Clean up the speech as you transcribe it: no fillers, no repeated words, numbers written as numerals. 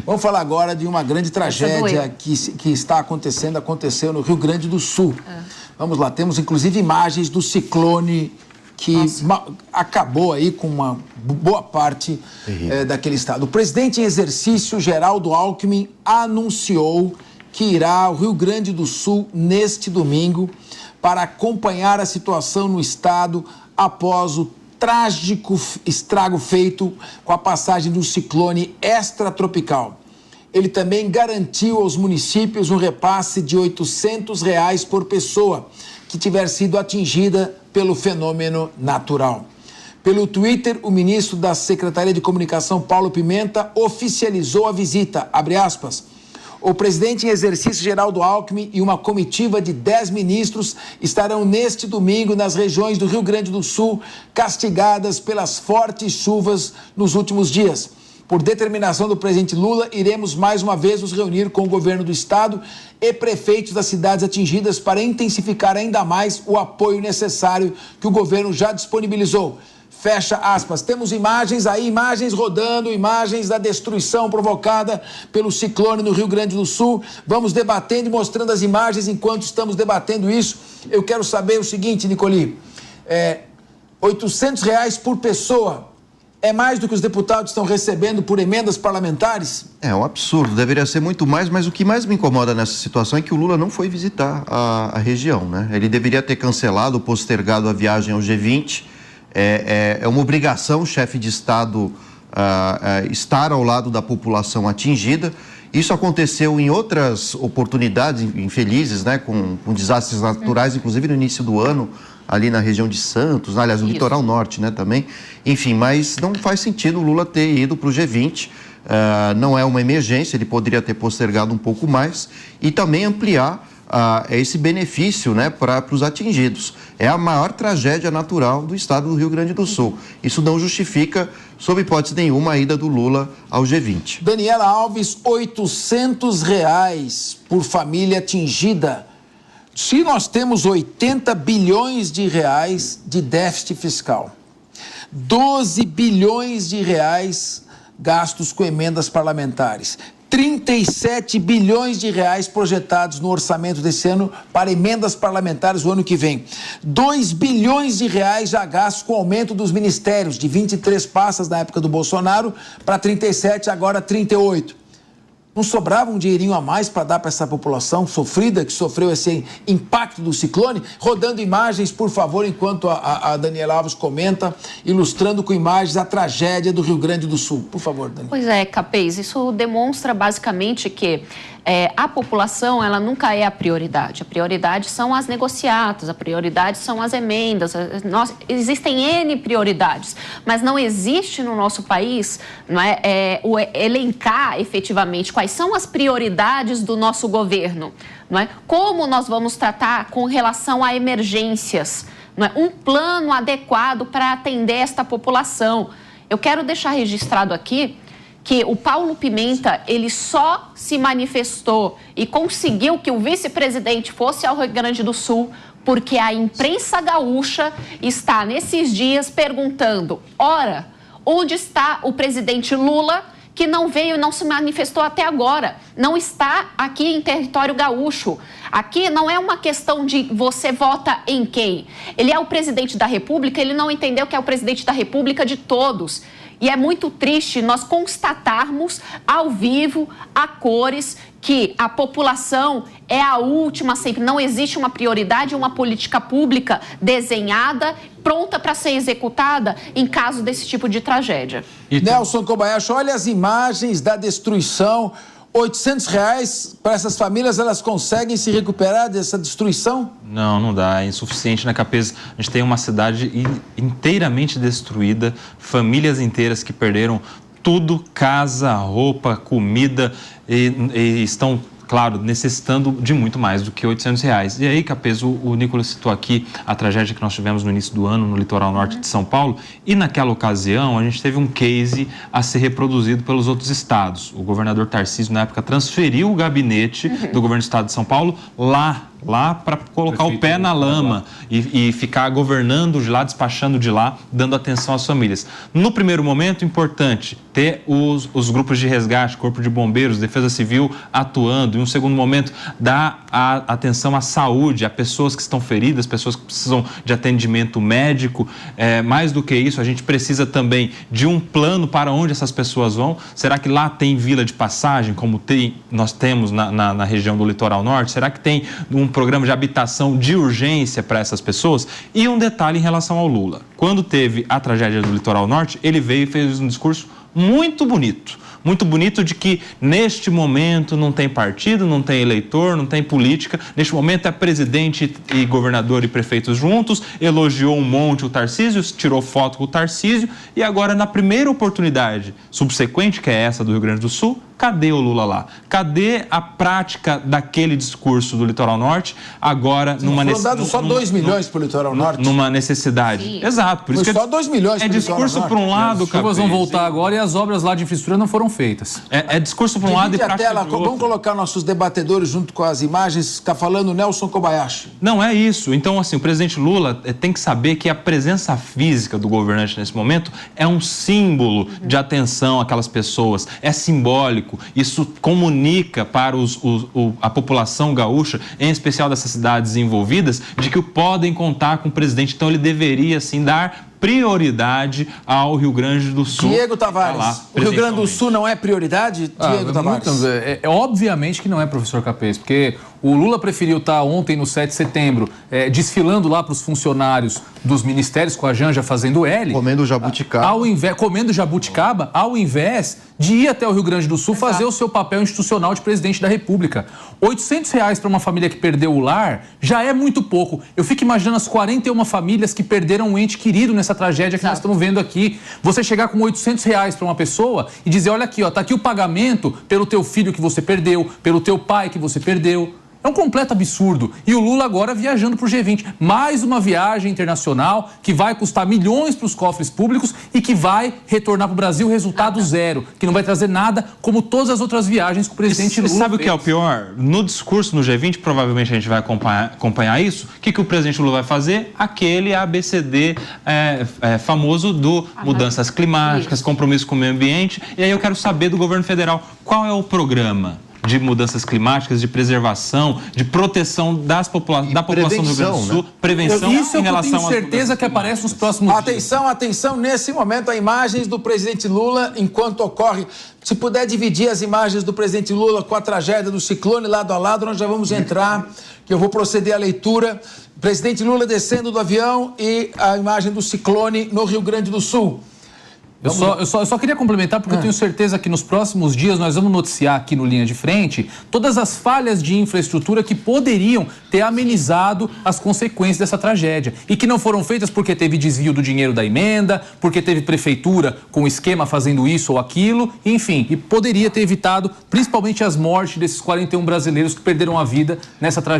Vamos falar agora de uma grande tragédia que aconteceu no Rio Grande do Sul. Vamos lá, temos inclusive imagens do ciclone que acabou aí com uma boa parte daquele estado. O presidente em exercício, Geraldo Alckmin, anunciou que irá ao Rio Grande do Sul neste domingo para acompanhar a situação no estado após o trágico estrago feito com a passagem do ciclone extratropical. Ele também garantiu aos municípios um repasse de R$ 800 por pessoa que tiver sido atingida pelo fenômeno natural. Pelo Twitter, o ministro da Secretaria de Comunicação, Paulo Pimenta, oficializou a visita, abre aspas. O presidente em exercício, Geraldo Alckmin, e uma comitiva de 10 ministros estarão neste domingo nas regiões do Rio Grande do Sul, castigadas pelas fortes chuvas nos últimos dias. Por determinação do presidente Lula, iremos mais uma vez nos reunir com o governo do estado e prefeitos das cidades atingidas para intensificar ainda mais o apoio necessário que o governo já disponibilizou. Fecha aspas. Temos imagens aí, imagens rodando, imagens da destruição provocada pelo ciclone no Rio Grande do Sul. Vamos debatendo e mostrando as imagens enquanto estamos debatendo isso. Eu quero saber o seguinte, Nicoli, R$ 800 por pessoa. É mais do que os deputados estão recebendo por emendas parlamentares? É um absurdo, deveria ser muito mais, mas o que mais me incomoda nessa situação é que o Lula não foi visitar a região, né? Ele deveria ter cancelado ou postergado a viagem ao G20. É uma obrigação o chefe de Estado estar ao lado da população atingida. Isso aconteceu em outras oportunidades infelizes, né? Com desastres naturais, inclusive no início do ano, ali na região de Santos, aliás, no litoral norte, né, também. Enfim, mas não faz sentido o Lula ter ido para o G20. Não é uma emergência, ele poderia ter postergado um pouco mais e também ampliar esse benefício, né, para os atingidos. É a maior tragédia natural do estado do Rio Grande do Sul. Isso não justifica, sob hipótese nenhuma, a ida do Lula ao G20. Daniela Alves, R$ 800 por família atingida. Se nós temos 80 bilhões de reais de déficit fiscal, 12 bilhões de reais gastos com emendas parlamentares, 37 bilhões de reais projetados no orçamento desse ano para emendas parlamentares o ano que vem. 2 bilhões de reais já gastos com o aumento dos ministérios, de 23 pastas na época do Bolsonaro para 37, agora 38. Não sobrava um dinheirinho a mais para dar para essa população sofrida que sofreu esse impacto do ciclone? Rodando imagens, por favor, enquanto a Daniela Alves comenta, ilustrando com imagens a tragédia do Rio Grande do Sul. Por favor, Daniela. Pois é, Capês, isso demonstra basicamente que a população, ela nunca é a prioridade. A prioridade são as negociatas, a prioridade são as emendas. Existem N prioridades, mas não existe no nosso país o elencar efetivamente quais são as prioridades do nosso governo. Como nós vamos tratar com relação a emergências, um plano adequado para atender esta população. Eu quero deixar registrado aqui que o Paulo Pimenta, ele só se manifestou e conseguiu que o vice-presidente fosse ao Rio Grande do Sul porque a imprensa gaúcha está, nesses dias, perguntando: ora, onde está o presidente Lula, que não veio, não se manifestou até agora, não está aqui em território gaúcho. Aqui não é uma questão de você vota em quem. Ele é o presidente da República, ele não entendeu que é o presidente da República de todos. E é muito triste nós constatarmos ao vivo, a cores, que a população é a última sempre. Não existe uma prioridade, uma política pública desenhada, pronta para ser executada em caso desse tipo de tragédia. Nelson Kobayashi, olha as imagens da destruição. R$ 800 para essas famílias, elas conseguem se recuperar dessa destruição? Não, não dá, é insuficiente, né, Capês? A gente tem uma cidade inteiramente destruída, famílias inteiras que perderam tudo, casa, roupa, comida e estão, claro, necessitando de muito mais do que R$ 800. E aí, Capês, o Nicolas citou aqui a tragédia que nós tivemos no início do ano no litoral norte de São Paulo, e naquela ocasião a gente teve um case a ser reproduzido pelos outros estados. O governador Tarcísio, na época, transferiu o gabinete do governo do estado de São Paulo lá lá para colocar o pé na lama e ficar governando de lá, despachando de lá, dando atenção às famílias. No primeiro momento, importante ter os grupos de resgate, Corpo de Bombeiros, Defesa Civil atuando. Em um segundo momento, dar a atenção à saúde, a pessoas que estão feridas, pessoas que precisam de atendimento médico. Mais do que isso, a gente precisa também de um plano para onde essas pessoas vão. Será que lá tem vila de passagem, como nós temos na região do Litoral Norte? Será que tem um programa de habitação de urgência para essas pessoas? E um detalhe em relação ao Lula. Quando teve a tragédia do Litoral Norte, ele veio e fez um discurso muito bonito de que neste momento não tem partido, não tem eleitor, não tem política. Neste momento é presidente e governador e prefeitos juntos, elogiou um monte o Tarcísio, tirou foto com o Tarcísio e agora na primeira oportunidade subsequente, que é essa do Rio Grande do Sul, cadê o Lula lá? Cadê a prática daquele discurso do Litoral Norte agora numa necessidade? Foram dados só 2 milhões para o Litoral Norte. Numa necessidade. Sim. Exato. Por isso foi só 2 milhões para o Litoral Norte. É discurso para um lado, as chuvas vão voltar agora e as obras lá de infraestrutura não foram feitas. É discurso para um lado e prática tela, de outro. Vamos colocar nossos debatedores junto com as imagens. Está falando Nelson Kobayashi. Não, é isso. Então, assim, o presidente Lula tem que saber que a presença física do governante nesse momento é um símbolo de atenção àquelas pessoas. É simbólico. Isso comunica para a população gaúcha, em especial dessas cidades envolvidas, de que podem contar com o presidente. Então, ele deveria, sim, dar prioridade ao Rio Grande do Sul. Diego Tavares, o Rio Grande do Sul não é prioridade, Diego Tavares? Obviamente que não é, professor Capês, porque o Lula preferiu estar ontem, no 7 de setembro, desfilando lá para os funcionários dos ministérios, com a Janja fazendo L. Comendo jabuticaba. Comendo jabuticaba, ao invés de ir até o Rio Grande do Sul fazer o seu papel institucional de presidente da República. R$800 para uma família que perdeu o lar já é muito pouco. Eu fico imaginando as 41 famílias que perderam um ente querido nessa tragédia que nós estamos vendo aqui. Você chegar com R$800 para uma pessoa e dizer, olha aqui, ó, tá aqui o pagamento pelo teu filho que você perdeu, pelo teu pai que você perdeu. É um completo absurdo. E o Lula agora viajando para o G20. Mais uma viagem internacional que vai custar milhões para os cofres públicos e que vai retornar para o Brasil resultado zero. Que não vai trazer nada, como todas as outras viagens que o presidente Lula sabe o que é o pior? No discurso no G20, provavelmente a gente vai acompanhar isso. O que o presidente Lula vai fazer? Aquele ABCD famoso do mudanças climáticas, compromisso com o meio ambiente. E aí eu quero saber do governo federal, qual é o programa de mudanças climáticas, de preservação, de proteção da população do Rio Grande do Sul, prevenção em relação a... Isso eu tenho certeza que aparece nos próximos dias. Atenção, nesse momento, a imagens do presidente Lula enquanto ocorre. Se puder dividir as imagens do presidente Lula com a tragédia do ciclone lado a lado, nós já vamos entrar, que eu vou proceder à leitura. Presidente Lula descendo do avião e a imagem do ciclone no Rio Grande do Sul. Eu só queria complementar, porque eu tenho certeza que nos próximos dias nós vamos noticiar aqui no Linha de Frente todas as falhas de infraestrutura que poderiam ter amenizado as consequências dessa tragédia e que não foram feitas porque teve desvio do dinheiro da emenda, porque teve prefeitura com esquema fazendo isso ou aquilo, enfim, e poderia ter evitado principalmente as mortes desses 41 brasileiros que perderam a vida nessa tragédia.